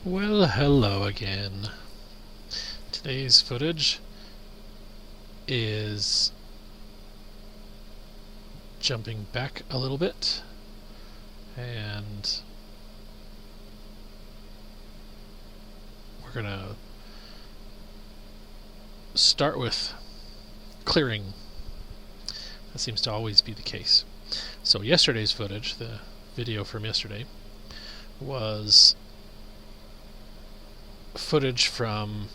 Well, hello again. Today's footage is jumping back a little bit, and we're gonna start with clearing. That seems to always be the case. So yesterday's footage, the video from yesterday, was footage from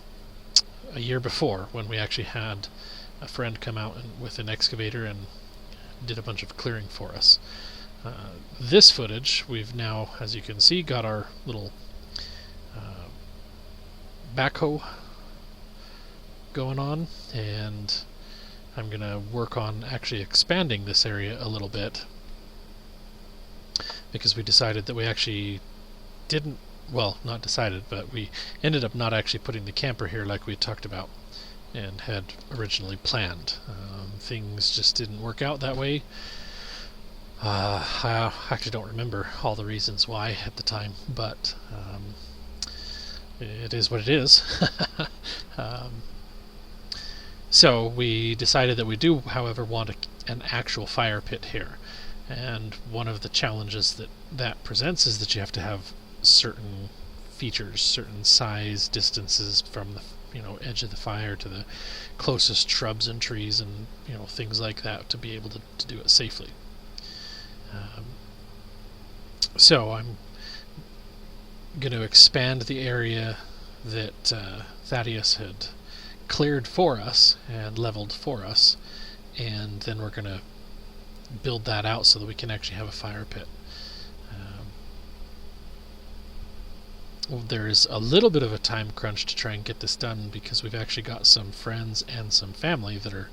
a year before, when we actually had a friend come out with an excavator and did a bunch of clearing for us. This footage, we've now, as you can see, got our little backhoe going on, and I'm going to work on actually expanding this area a little bit, because we decided that we actually didn't, well, not decided, but we ended up not actually putting the camper here like we talked about and had originally planned. Things just didn't work out that way. I actually don't remember all the reasons why at the time, but it is what it is. So we decided that we do, however, want an actual fire pit here. And one of the challenges that presents is that you have to have certain features, certain size distances from the edge of the fire to the closest shrubs and trees, and things like that, to be able to do it safely. So I'm going to expand the area that Thaddeus had cleared for us and leveled for us, and then we're going to build that out so that we can actually have a fire pit. There's a little bit of a time crunch to try and get this done, because we've actually got some friends and some family that are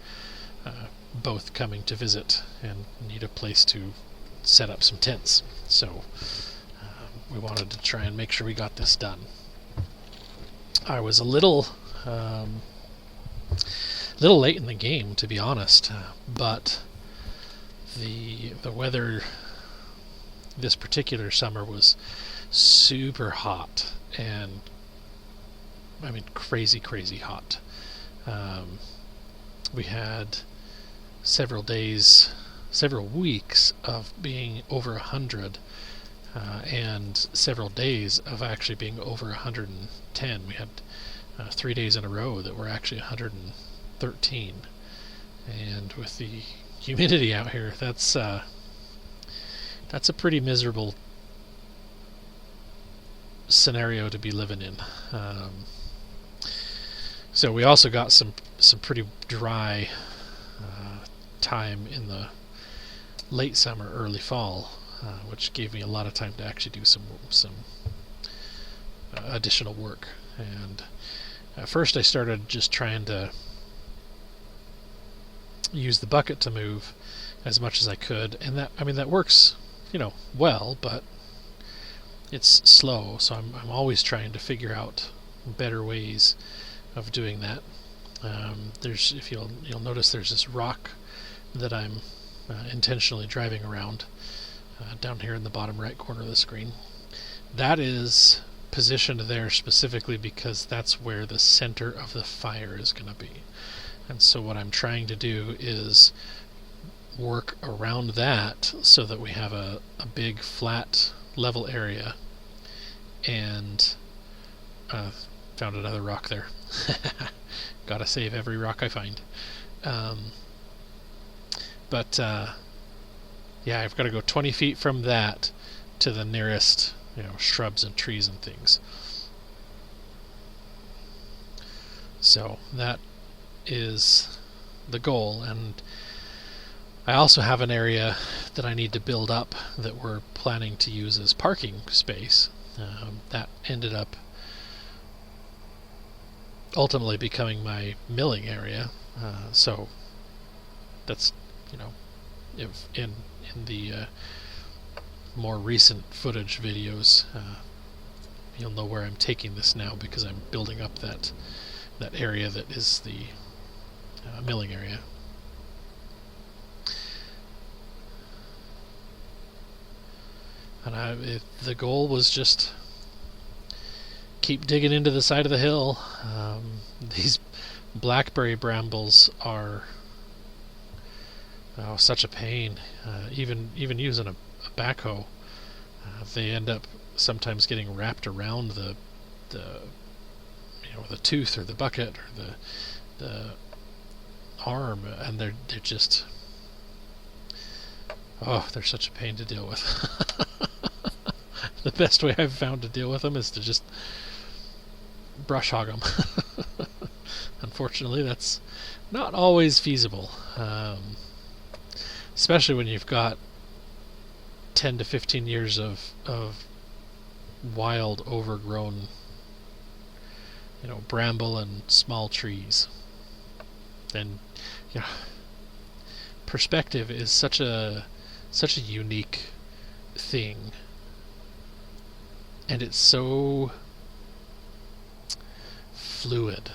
both coming to visit and need a place to set up some tents. So we wanted to try and make sure we got this done. I was a little late in the game, to be honest, but the weather this particular summer was super hot, and I mean crazy hot. We had several weeks of being over 100, and several days of actually being over 110. We had 3 days in a row that were actually 113, and with the humidity out here, that's a pretty miserable scenario to be living in. So we also got some pretty dry time in the late summer, early fall, which gave me a lot of time to actually do some additional work. And at first I started just trying to use the bucket to move as much as I could, and that works well, but it's slow, so I'm always trying to figure out better ways of doing that. If you'll notice, there's this rock that I'm intentionally driving around down here in the bottom right corner of the screen. That is positioned there specifically because that's where the center of the fire is going to be. And so what I'm trying to do is work around that so that we have a big flat level area. And found another rock there. Gotta save every rock I find. But I've got to go 20 feet from that to the nearest shrubs and trees and things. So that is the goal, and I also have an area that I need to build up that we're planning to use as parking space. That ended up ultimately becoming my milling area. So that's if in the more recent footage videos, you'll know where I'm taking this now, because I'm building up that area that is the milling area. And the goal was just keep digging into the side of the hill. These blackberry brambles are such a pain. Even using a backhoe, they end up sometimes getting wrapped around the tooth or the bucket or the arm, and they're just they're such a pain to deal with. The best way I've found to deal with them is to just brush hog them. Unfortunately, that's not always feasible, especially when you've got 10 to 15 years of wild, overgrown, bramble and small trees. And perspective is such a unique thing, and it's so fluid.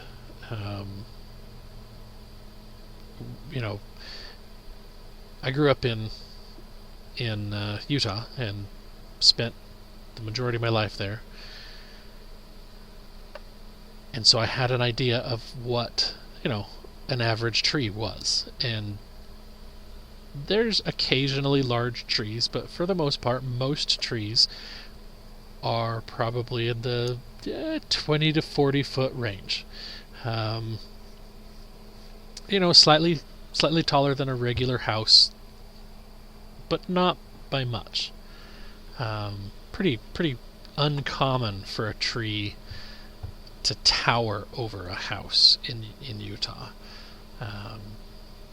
I grew up in Utah and spent the majority of my life there, and so I had an idea of what an average tree was. And there's occasionally large trees, but for the most part, most trees are probably in the 20 to 40 foot range. Slightly taller than a regular house, but not by much. Pretty uncommon for a tree to tower over a house in Utah,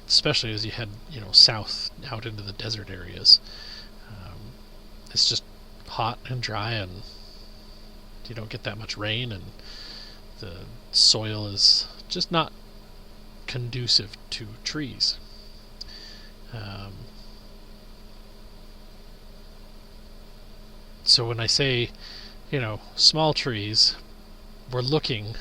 especially as you head south out into the desert areas. It's just hot and dry, and you don't get that much rain, and the soil is just not conducive to trees. So when I say small trees, we're looking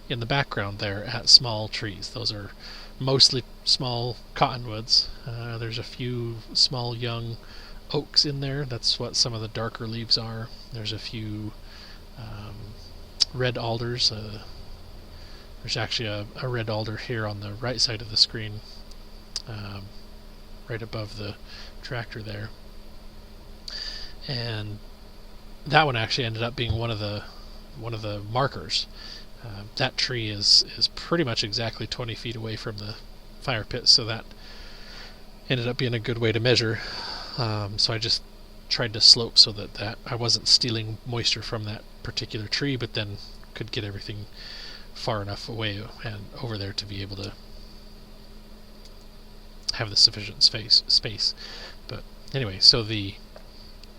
in the background there at small trees. Those are mostly small cottonwoods. There's a few small young oaks in there. That's what some of the darker leaves are. There's a few red alders. There's actually a red alder here on the right side of the screen, right above the tractor there. And that one actually ended up being one of the markers. That tree is pretty much exactly 20 feet away from the fire pit, so that ended up being a good way to measure. So I just tried to slope so that I wasn't stealing moisture from that particular tree, but then could get everything far enough away and over there to be able to have the sufficient space. But anyway, so the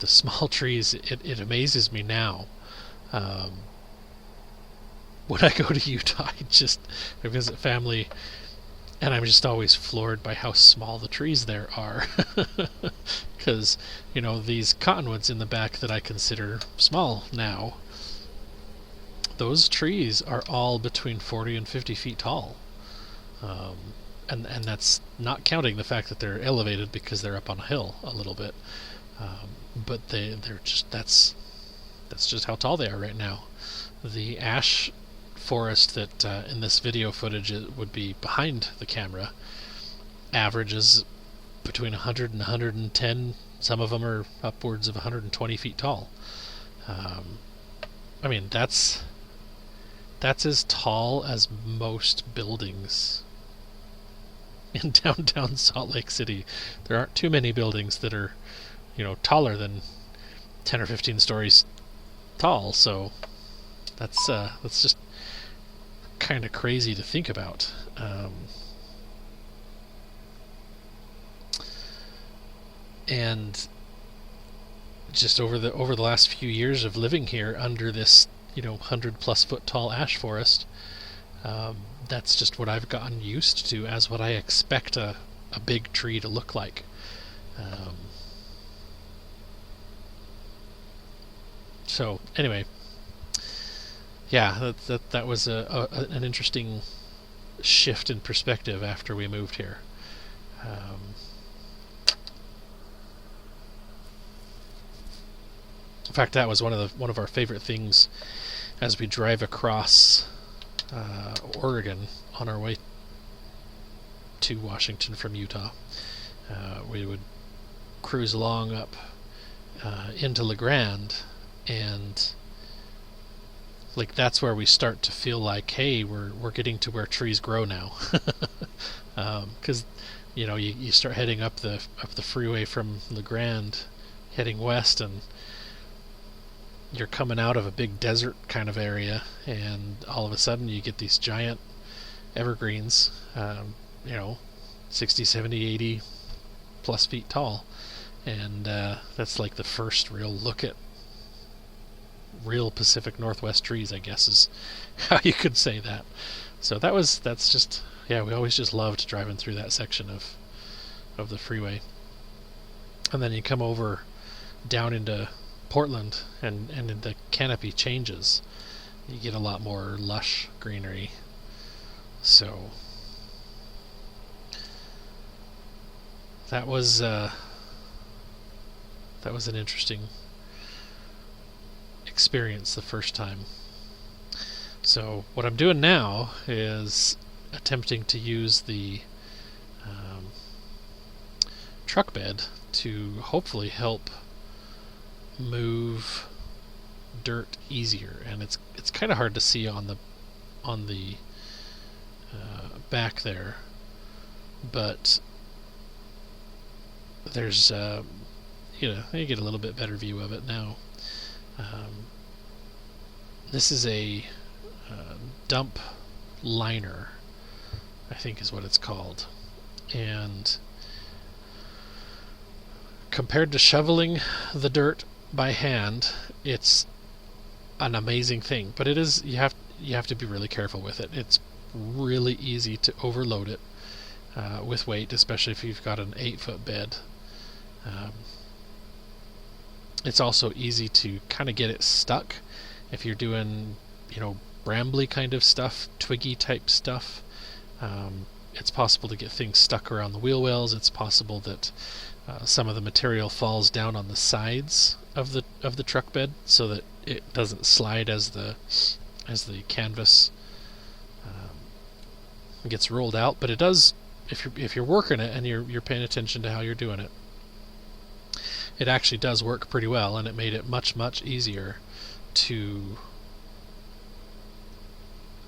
small trees, it amazes me now. When I go to Utah, I visit family, and I'm just always floored by how small the trees there are. Because, these cottonwoods in the back that I consider small now, those trees are all between 40 and 50 feet tall. And that's not counting the fact that they're elevated because they're up on a hill a little bit. But they're just, that's just how tall they are right now. The ash forest that in this video footage it would be behind the camera averages between 100 and 110. Some of them are upwards of 120 feet tall. That's as tall as most buildings in downtown Salt Lake City. There aren't too many buildings that are taller than 10 or 15 stories tall, so that's just kind of crazy to think about. And just over the last few years of living here under this 100+ foot tall ash forest, that's just what I've gotten used to as what I expect a big tree to look like. So anyway, yeah, that was an interesting shift in perspective after we moved here. In fact, that was one of our favorite things as we drive across Oregon on our way to Washington from Utah. We would cruise along up into La Grande, and like that's where we start to feel like, hey, we're getting to where trees grow now, because you start heading up the freeway from La Grande, heading west, and you're coming out of a big desert kind of area, and all of a sudden you get these giant evergreens, 60, 70, 80 plus feet tall, and that's like the first real look at real Pacific Northwest trees, I guess is how you could say that. So we always just loved driving through that section of the freeway. And then you come over down into Portland, and the canopy changes. You get a lot more lush greenery. So that was an interesting experience the first time. So what I'm doing now is attempting to use the truck bed to hopefully help move dirt easier, and it's kind of hard to see on the back there, but there's you get a little bit better view of it now. This is a dump liner, I think is what it's called, and compared to shoveling the dirt by hand, it's an amazing thing, but you have to be really careful with it. It's really easy to overload it with weight, especially if you've got an 8-foot bed. It's also easy to kind of get it stuck if you're doing, brambly kind of stuff, twiggy type stuff. It's possible to get things stuck around the wheel wells. It's possible that some of the material falls down on the sides of the truck bed so that it doesn't slide as the canvas gets rolled out. But it does if you're working it and you're paying attention to how you're doing it. It actually does work pretty well, and it made it much, much easier to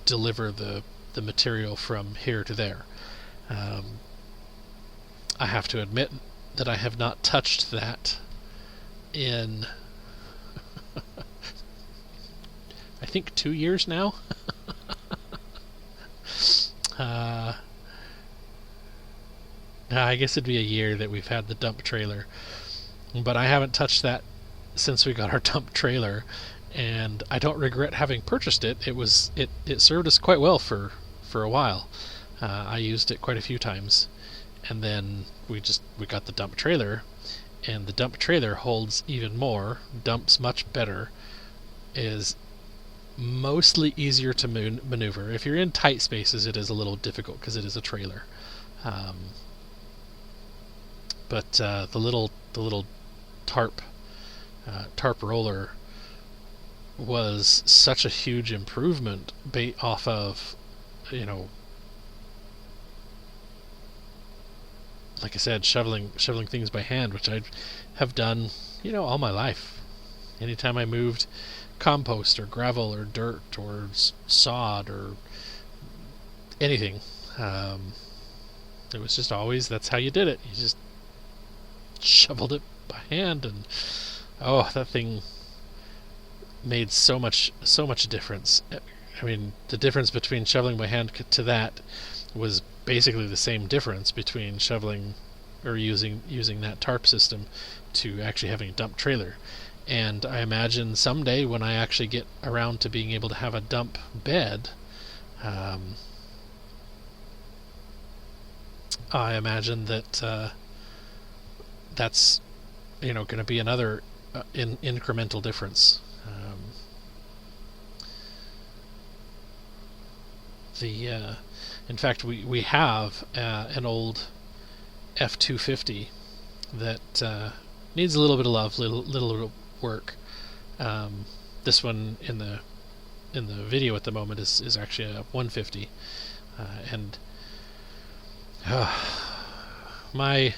deliver the material from here to there. I have to admit that I have not touched that in I think 2 years now. I guess it'd be a year that we've had the dump trailer, but I haven't touched that since we got our dump trailer, and I don't regret having purchased it. It served us quite well for a while. I used it quite a few times, and then we got the dump trailer, and the dump trailer holds even more, dumps much better, is mostly easier to maneuver. If you're in tight spaces, it is a little difficult because it is a trailer. But the little tarp roller was such a huge improvement off of, like I said, shoveling things by hand, which I have done, all my life. Anytime I moved compost or gravel or dirt or sod or anything, it was just always, that's how you did it. You just shoveled it by hand, and that thing made so much difference. I mean, the difference between shoveling by hand to that was basically the same difference between shoveling or using that tarp system to actually having a dump trailer. And I imagine someday when I actually get around to being able to have a dump bed, I imagine that that's going to be another incremental difference. In fact, we have an old F-250 that needs a little bit of love, little work. This one in in the video at the moment is actually a 150, and my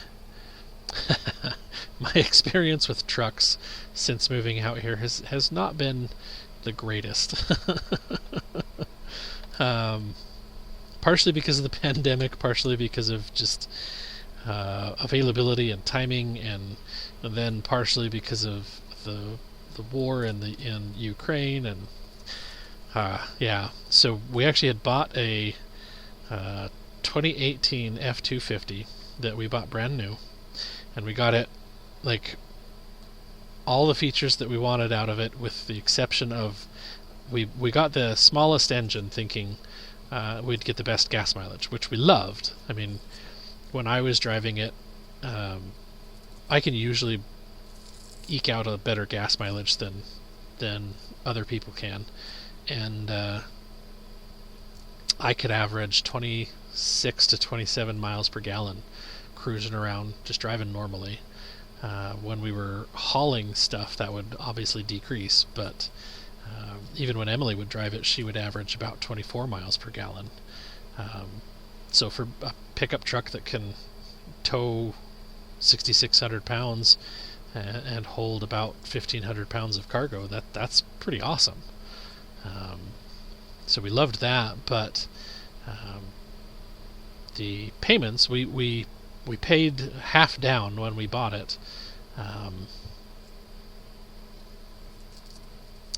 my experience with trucks since moving out here has not been the greatest. Partially because of the pandemic, partially because of just availability and timing, and then partially because of the war in Ukraine, and yeah. So we actually had bought a 2018 F-250 that we bought brand new, and we got it like all the features that we wanted out of it, with the exception of we got the smallest engine thinking we'd get the best gas mileage, which we loved. I mean, when I was driving it, I can usually eke out a better gas mileage than other people can, and I could average 26 to 27 miles per gallon cruising around, just driving normally. When we were hauling stuff, that would obviously decrease, but even when Emily would drive it, she would average about 24 miles per gallon. So for a pickup truck that can tow 6,600 pounds and hold about 1,500 pounds of cargo, that's pretty awesome. So we loved that, but the payments, we paid half down when we bought it,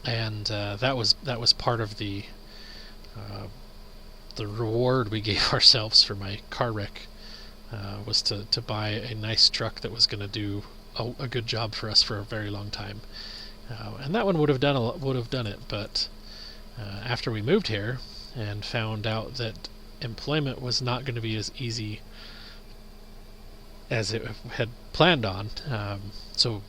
and that was part of the reward we gave ourselves for my car wreck, was to buy a nice truck that was going to do a good job for us for a very long time, and that one would have done it. But after we moved here and found out that employment was not going to be as easy as it had planned on, so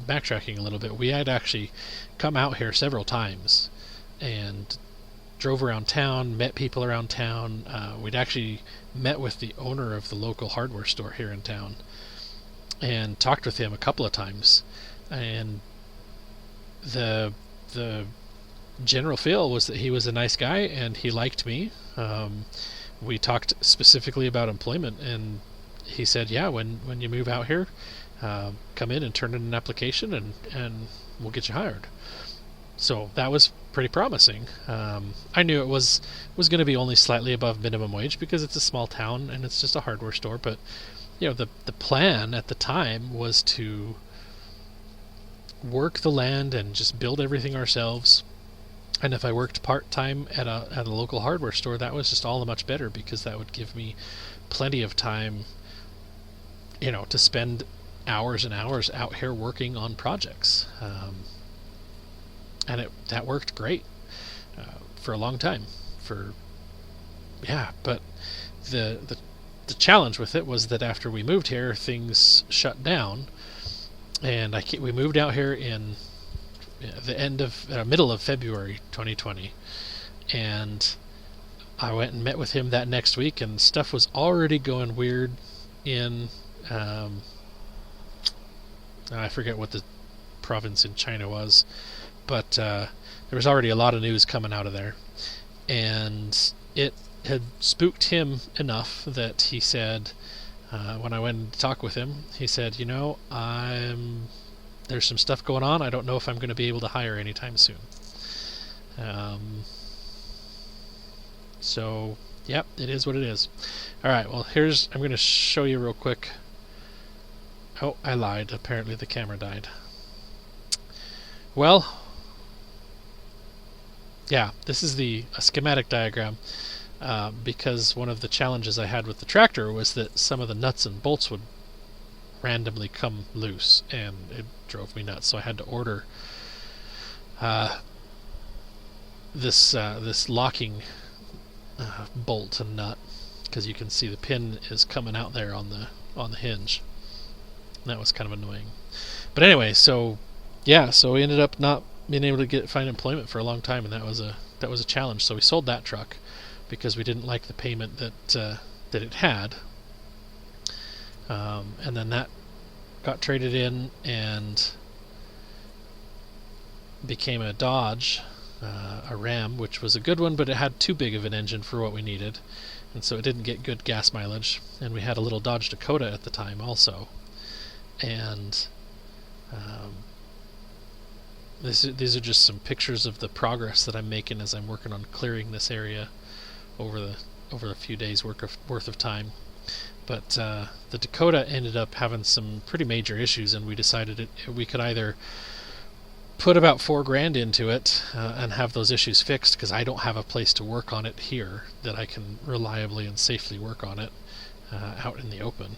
backtracking a little bit, we had actually come out here several times and drove around town, met people around town. We'd actually met with the owner of the local hardware store here in town and talked with him a couple of times, and the general feel was that he was a nice guy and he liked me. We talked specifically about employment, and he said, yeah, when you move out here, come in and turn in an application, and we'll get you hired. So that was pretty promising. I knew it was going to be only slightly above minimum wage because it's a small town and it's just a hardware store, but the plan at the time was to work the land and just build everything ourselves. And if I worked part-time at a local hardware store, that was just all the much better, because that would give me plenty of time, to spend hours and hours out here working on projects. And that worked great for a long time. But the challenge with it was that after we moved here, things shut down, and we moved out here in the middle of February 2020, and I went and met with him that next week, and stuff was already going weird in I forget what the province in China was, but there was already a lot of news coming out of there, and it had spooked him enough that he said, when I went to talk with him, he said, there's some stuff going on. I don't know if I'm going to be able to hire anytime soon. So, yep, it is what it is. Alright, well, I'm going to show you real quick. Oh, I lied. Apparently the camera died. Well, yeah, this is a schematic diagram, because one of the challenges I had with the tractor was that some of the nuts and bolts would randomly come loose, and it drove me nuts. So I had to order this locking bolt and nut, because you can see the pin is coming out there on the hinge. And that was kind of annoying. But anyway, so we ended up not being able to find employment for a long time, and that was a challenge. So we sold that truck because we didn't like the payment that it had. And then that got traded in and became a Dodge, a Ram, which was a good one, but it had too big of an engine for what we needed, and so it didn't get good gas mileage. And we had a little Dodge Dakota at the time also, and these are just some pictures of the progress that I'm making as I'm working on clearing this area over a few days worth of time. But the Dakota ended up having some pretty major issues, and we decided we could either put about $4,000 into it and have those issues fixed, because I don't have a place to work on it here that I can reliably and safely work on it out in the open.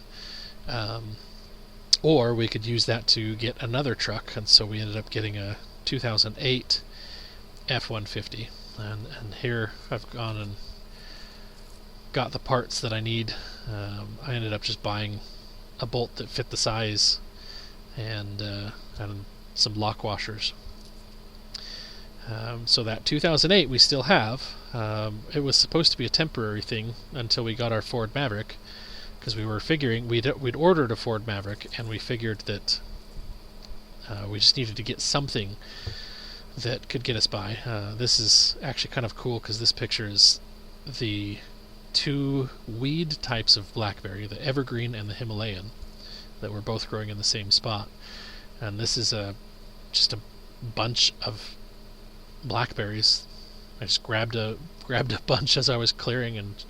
Or we could use that to get another truck, and so we ended up getting a 2008 F-150. And here I've gone and got the parts that I need. I ended up just buying a bolt that fit the size and some lock washers. So that 2008 we still have. It was supposed to be a temporary thing until we got our Ford Maverick, because we were figuring we'd ordered a Ford Maverick, and we figured that we just needed to get something that could get us by. This is actually kind of cool, because this picture is the two weed types of blackberry, the evergreen and the Himalayan, that were both growing in the same spot. And this is just a bunch of blackberries. I just grabbed a bunch as I was clearing, and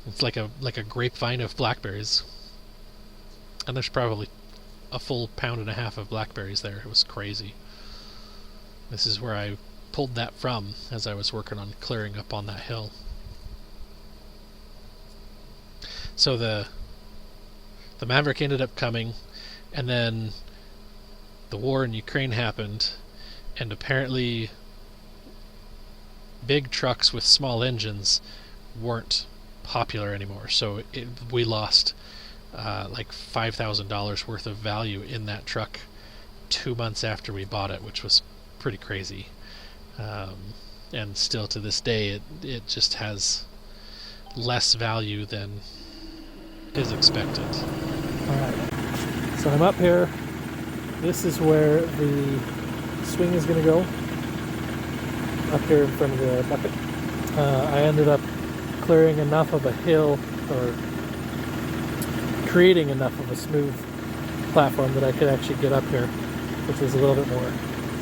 it's like a grapevine of blackberries. And there's probably a full 1.5 pounds of blackberries there. It was crazy. This is where I pulled that from as I was working on clearing up on that hill. So the Maverick ended up coming, and then the war in Ukraine happened, and apparently big trucks with small engines weren't popular anymore. So we lost like $5,000 worth of value in that truck 2 months after we bought it, which was pretty crazy. And still to this day, it just has less value than is expected. Alright, so I'm up here. This is where the swing is going to go, up here in front of the bucket. I ended up clearing enough of a hill, or creating enough of a smooth platform that I could actually get up here, which was a little bit more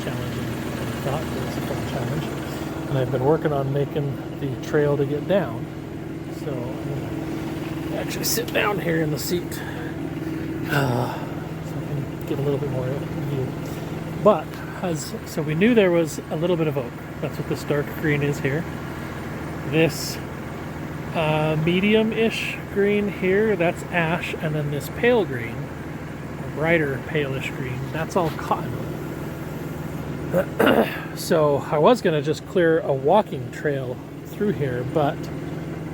challenging than I thought. It was a fun challenge. And I've been working on making the trail to get down. So I'm going to actually sit down here in the seat so I can get a little bit more view. But, so we knew there was a little bit of oak. That's what this dark green is here. This medium-ish green here, that's ash, and then this pale green, or brighter palish green, that's all cottonwood. So I was going to just clear a walking trail through here, but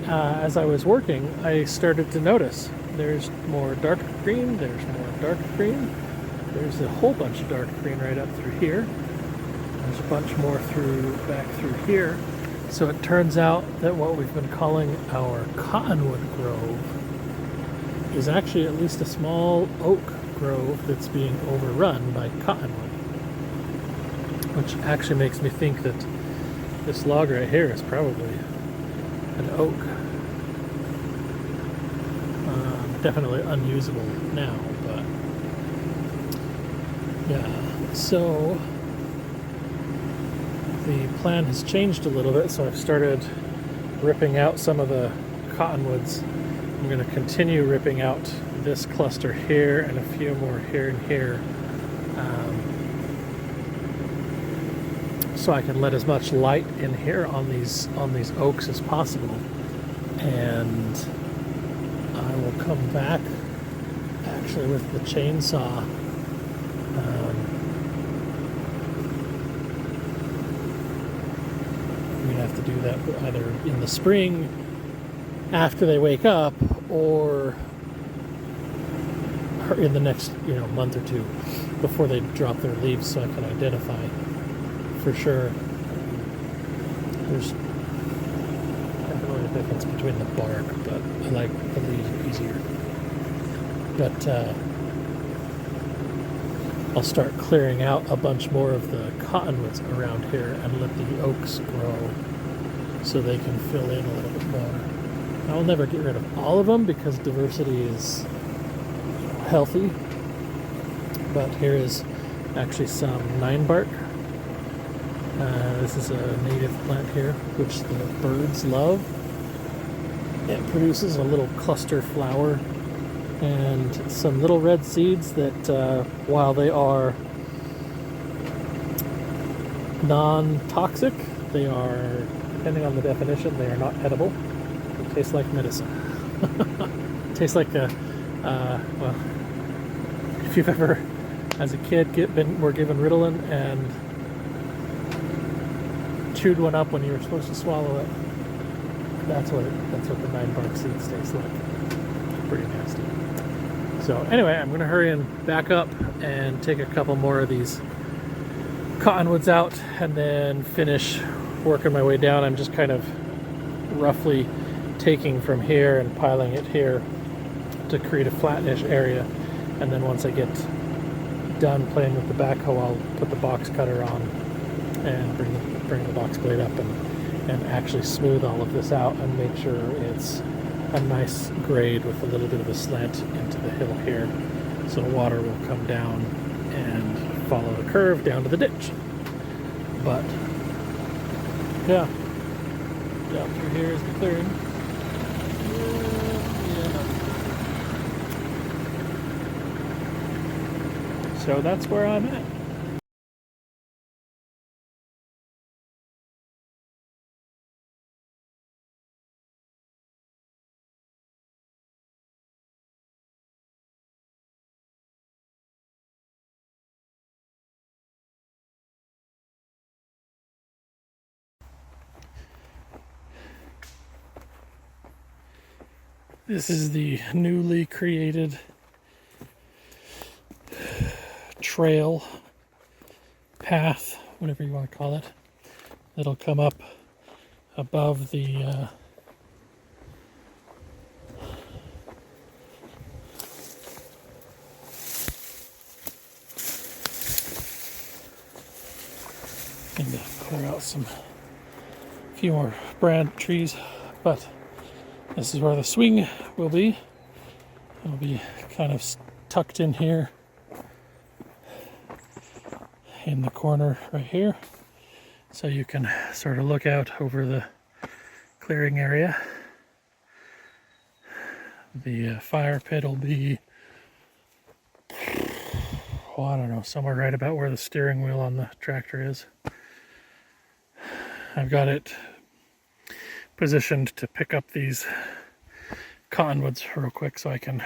as I was working, I started to notice there's more dark green, there's more dark green, there's a whole bunch of dark green right up through here, there's a bunch more back through here. So it turns out that what we've been calling our cottonwood grove is actually at least a small oak grove that's being overrun by cottonwood, which actually makes me think that this log right here is probably an oak. Definitely unusable now, but yeah, so the plan has changed a little bit, so I've started ripping out some of the cottonwoods. I'm going to continue ripping out this cluster here and a few more here and here, so I can let as much light in here on these oaks as possible. And I will come back actually with the chainsaw. We have to do that either in the spring after they wake up, or in the next month or two before they drop their leaves, so I can identify for sure. There's definitely a difference between the bark, but I like the leaves easier. But I'll start clearing out a bunch more of the cottonwoods around here and let the oaks grow so they can fill in a little bit more. I'll never get rid of all of them because diversity is healthy, but here is actually some 9-bark. This is a native plant here which the birds love. It produces a little cluster flower and some little red seeds that while they are non-toxic, they are, depending on the definition, they are not edible. They taste like medicine. Tastes like a well, if you've ever as a kid were given Ritalin and chewed one up when you were supposed to swallow it, that's what the 9-bark seeds taste like. Pretty nasty. So anyway, I'm going to hurry and back up and take a couple more of these cottonwoods out and then finish working my way down. I'm just kind of roughly taking from here and piling it here to create a flattish area, and then once I get done playing with the backhoe, I'll put the box cutter on and bring the box blade up and actually smooth all of this out and make sure it's a nice grade with a little bit of a slant into the hill here, so water will come down and follow the curve down to the ditch. But yeah, down through here is the clearing. So that's where I'm at. This is the newly created trail, path, whatever you want to call it. It'll come up above the and clear out a few more brand trees, but this is where the swing will be. It'll be kind of tucked in here in the corner right here, so you can sort of look out over the clearing area. The fire pit will be, oh, I don't know, somewhere right about where the steering wheel on the tractor is. I've got it positioned to pick up these cottonwoods real quick so I can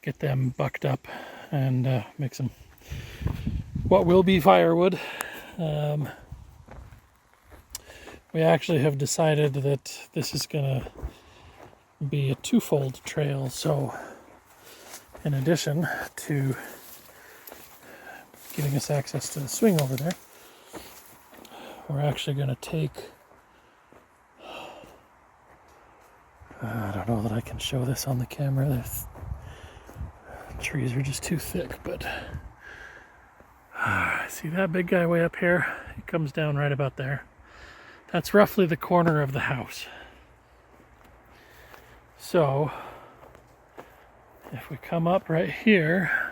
get them bucked up and make some what will be firewood. We actually have decided that this is gonna be a twofold trail, so in addition to giving us access to the swing over there, we're actually gonna take, I don't know that I can show this on the camera. The trees are just too thick, but see that big guy way up here? It comes down right about there. That's roughly the corner of the house. So if we come up right here,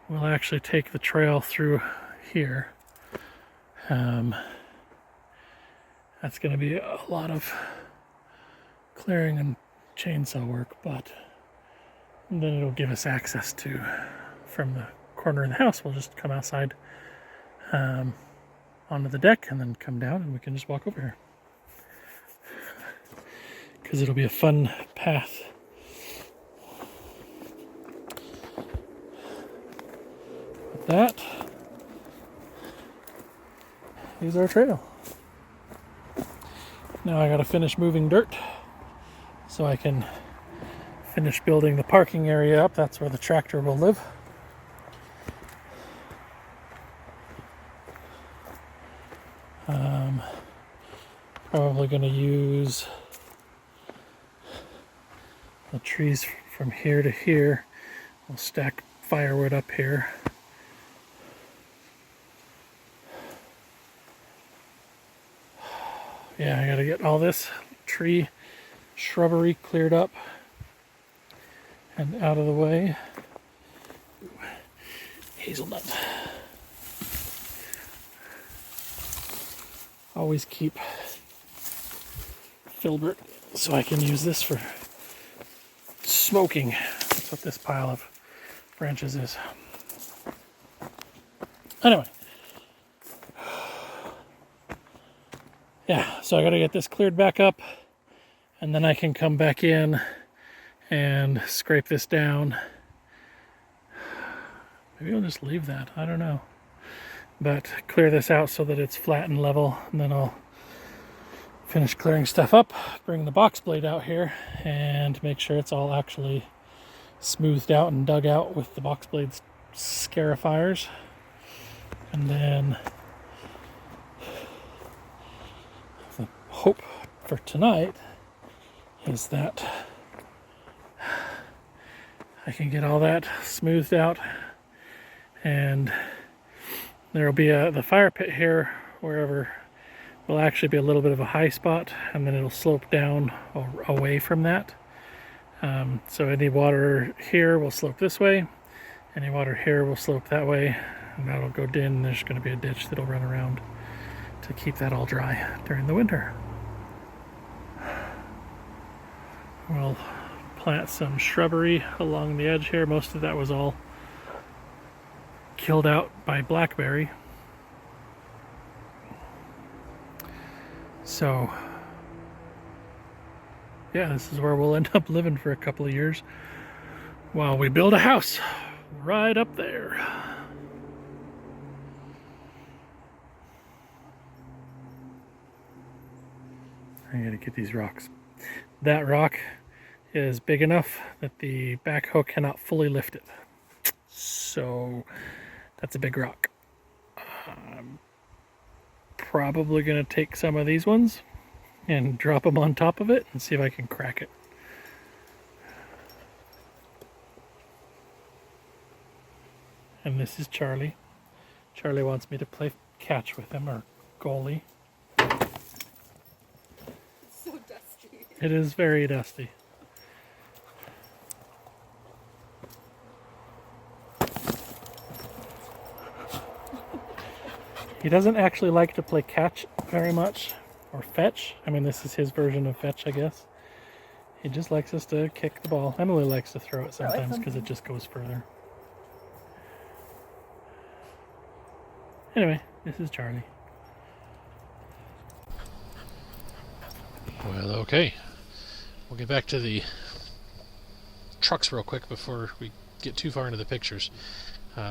we'll actually take the trail through here. That's going to be a lot of clearing and chainsaw work, but then it'll give us access to, from the corner of the house, we'll just come outside onto the deck and then come down and we can just walk over here. Because it'll be a fun path. With that, here's our trail. Now I gotta finish moving dirt so I can finish building the parking area up. That's where the tractor will live. Probably going to use the trees from here to here. We'll stack firewood up here Yeah, I gotta get all this tree shrubbery cleared up and out of the way. Hazelnut. Always keep filbert so I can use this for smoking. That's what this pile of branches is. Anyway. Yeah, so I gotta get this cleared back up, and then I can come back in and scrape this down. Maybe I'll just leave that, I don't know. But clear this out so that it's flat and level, and then I'll finish clearing stuff up, bring the box blade out here, and make sure it's all actually smoothed out and dug out with the box blade's scarifiers. And then the hope for tonight is that I can get all that smoothed out, and there will be the fire pit here wherever will actually be a little bit of a high spot, and then it'll slope down away from that. So any water here will slope this way, any water here will slope that way, and that'll go in. There's going to be a ditch that'll run around to keep that all dry during the winter. We'll plant some shrubbery along the edge here. Most of that was all killed out by blackberry. So yeah, this is where we'll end up living for a couple of years while we build a house right up there. I gotta get these rocks. That rock is big enough that the backhoe cannot fully lift it. So that's a big rock. I'm probably gonna take some of these ones and drop them on top of it and see if I can crack it. And this is Charlie. Charlie wants me to play catch with him, or goalie. It's so dusty. It is very dusty. He doesn't actually like to play catch very much, or fetch. I mean, this is his version of fetch, I guess. He just likes us to kick the ball. Emily likes to throw it sometimes because it just goes further. Anyway, this is Charlie. Well, okay. We'll get back to the trucks real quick before we get too far into the pictures.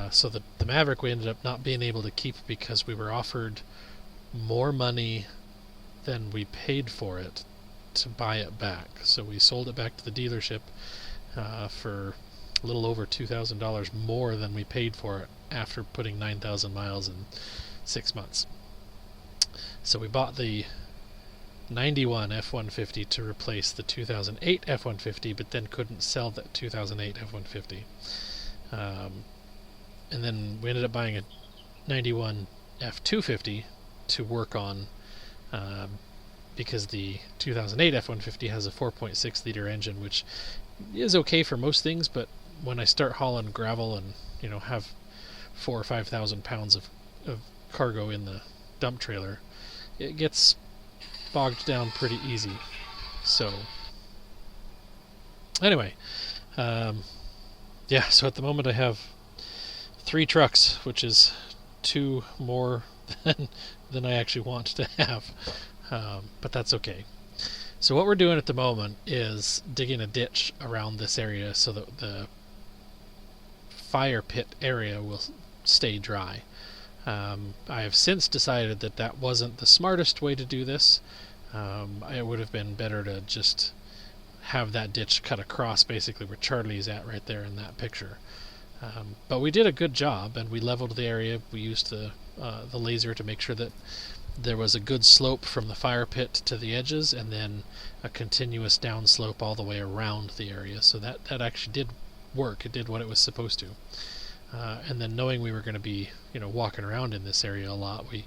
So the Maverick we ended up not being able to keep because we were offered more money than we paid for it to buy it back. So we sold it back to the dealership for a little over $2,000 more than we paid for it after putting 9,000 miles in 6 months. So we bought the 91 F-150 to replace the 2008 F-150, but then couldn't sell that 2008 F-150. And then we ended up buying a 91 F-250 to work on because the 2008 F-150 has a 4.6 liter engine, which is okay for most things, but when I start hauling gravel and have 4,000 or 5,000 pounds of cargo in the dump trailer, it gets bogged down pretty easy. So anyway, yeah, so at the moment I have 3 trucks, which is 2 more than I actually want to have, but that's okay. So what we're doing at the moment is digging a ditch around this area so that the fire pit area will stay dry. I have since decided that that wasn't the smartest way to do this. It would have been better to just have that ditch cut across basically where Charlie's at right there in that picture. But we did a good job, and we leveled the area. We used the laser to make sure that there was a good slope from the fire pit to the edges, and then a continuous down slope all the way around the area. So that actually did work. It did what it was supposed to. And then knowing we were going to be walking around in this area a lot, we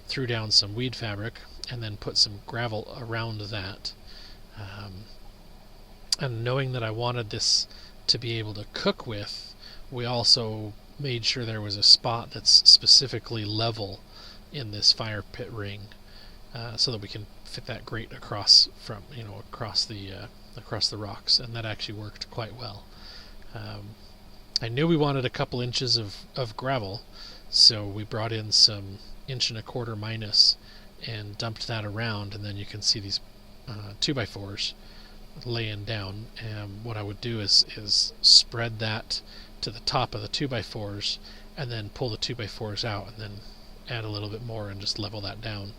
threw down some weed fabric, and then put some gravel around that. And knowing that I wanted this to be able to cook with, we also made sure there was a spot that's specifically level in this fire pit ring, so that we can fit that grate across across the rocks, and that actually worked quite well. I knew we wanted a couple inches of gravel, so we brought in some 1.25 inch minus and dumped that around, and then you can see these 2x4s laying down. And what I would do is spread that to the top of the 2x4s, and then pull the 2x4s out, and then add a little bit more and just level that down,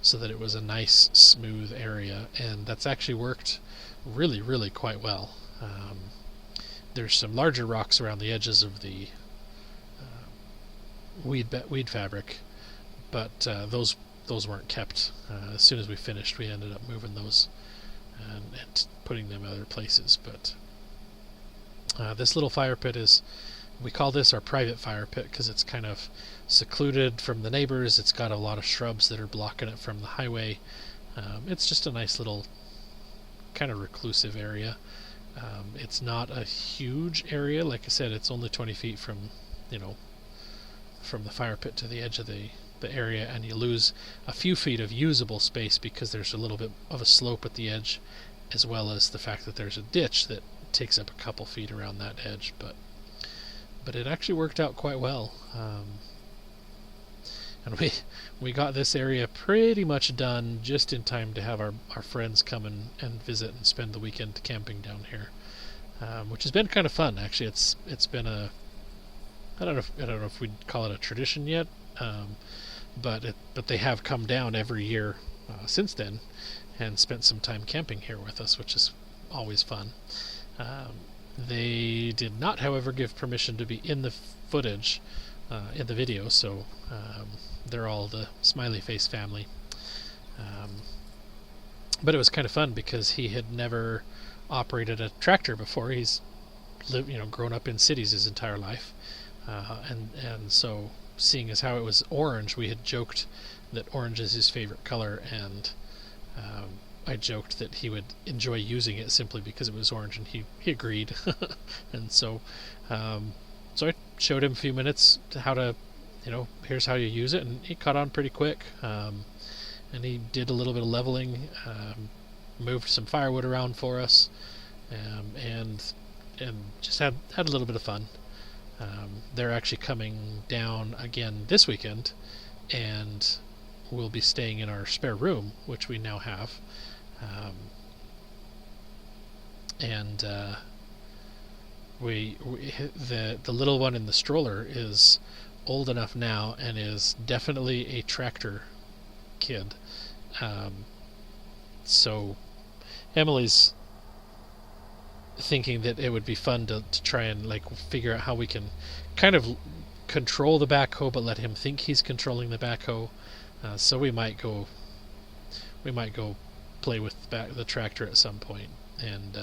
so that it was a nice smooth area. And that's actually worked really, really quite well. There's some larger rocks around the edges of the weed fabric, but those weren't kept. As soon as we finished, we ended up moving those and putting them other places. But this little fire pit we call this our private fire pit because it's kind of secluded from the neighbors. It's got a lot of shrubs that are blocking it from the highway. It's just a nice little kind of reclusive area. It's not a huge area. Like I said, it's only 20 feet from the fire pit to the edge of the area, and you lose a few feet of usable space because there's a little bit of a slope at the edge, as well as the fact that there's a ditch that takes up a couple feet around that edge. But it actually worked out quite well. And we got this area pretty much done just in time to have our friends come and visit and spend the weekend camping down here, which has been kind of fun. Actually, it's been I don't know if we'd call it a tradition yet, but they have come down every year since then and spent some time camping here with us, which is always fun. They did not, however, give permission to be in the footage, in the video, so they're all the smiley face family. But it was kind of fun because he had never operated a tractor before. He's grown up in cities his entire life, and so seeing as how it was orange, we had joked that orange is his favorite color, and I joked that he would enjoy using it simply because it was orange, and he agreed. And so I showed him a few minutes how to, here's how you use it, and he caught on pretty quick. And he did a little bit of leveling, moved some firewood around for us, and just had a little bit of fun. They're actually coming down again this weekend, and we'll be staying in our spare room, which we now have. The little one in the stroller is old enough now and is definitely a tractor kid. So Emily's thinking that it would be fun to try and figure out how we can kind of control the backhoe, but let him think he's controlling the backhoe. So we might go play with the tractor at some point and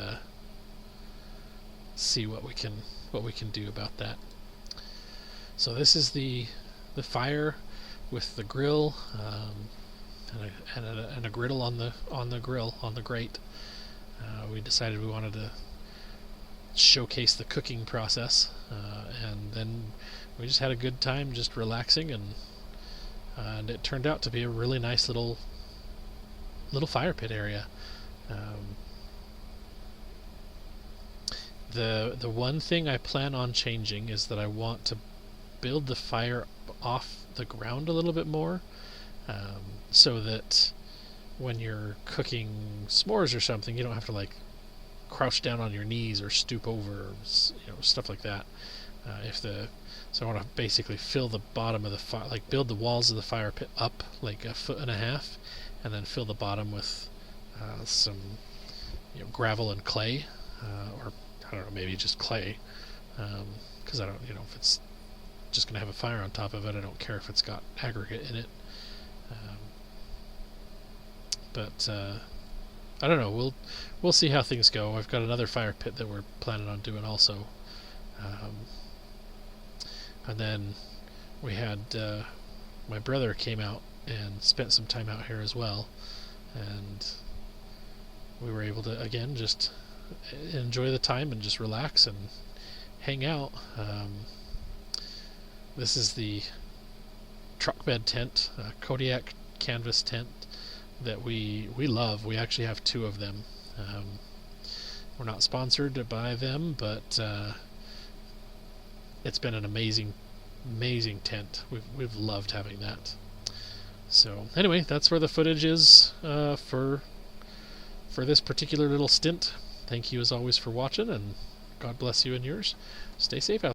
see what we can do about that. So this is the fire with the grill, and a griddle on the grate. We decided we wanted to showcase the cooking process, and then we just had a good time just relaxing, and it turned out to be a really nice little fire pit area. The one thing I plan on changing is that I want to build the fire off the ground a little bit more, so that when you're cooking s'mores or something, you don't have to crouch down on your knees or stoop over, or, stuff like that. So I want to basically fill the bottom of the fire, build the walls of the fire pit up 1.5 feet, and then fill the bottom with some gravel and clay, or I don't know, maybe just clay, because I don't, if it's just going to have a fire on top of it, I don't care if it's got aggregate in it. But I don't know. We'll see how things go. I've got another fire pit that we're planning on doing also, and then we had my brother came out and spent some time out here as well, and we were able to again just enjoy the time and just relax and hang out. This is the truck bed tent, Kodiak canvas tent that we love. We actually have 2 of them. We're not sponsored by them, but it's been an amazing tent. We've loved having that. So anyway, that's where the footage is for this particular little stint. Thank you as always for watching, and God bless you and yours. Stay safe out there.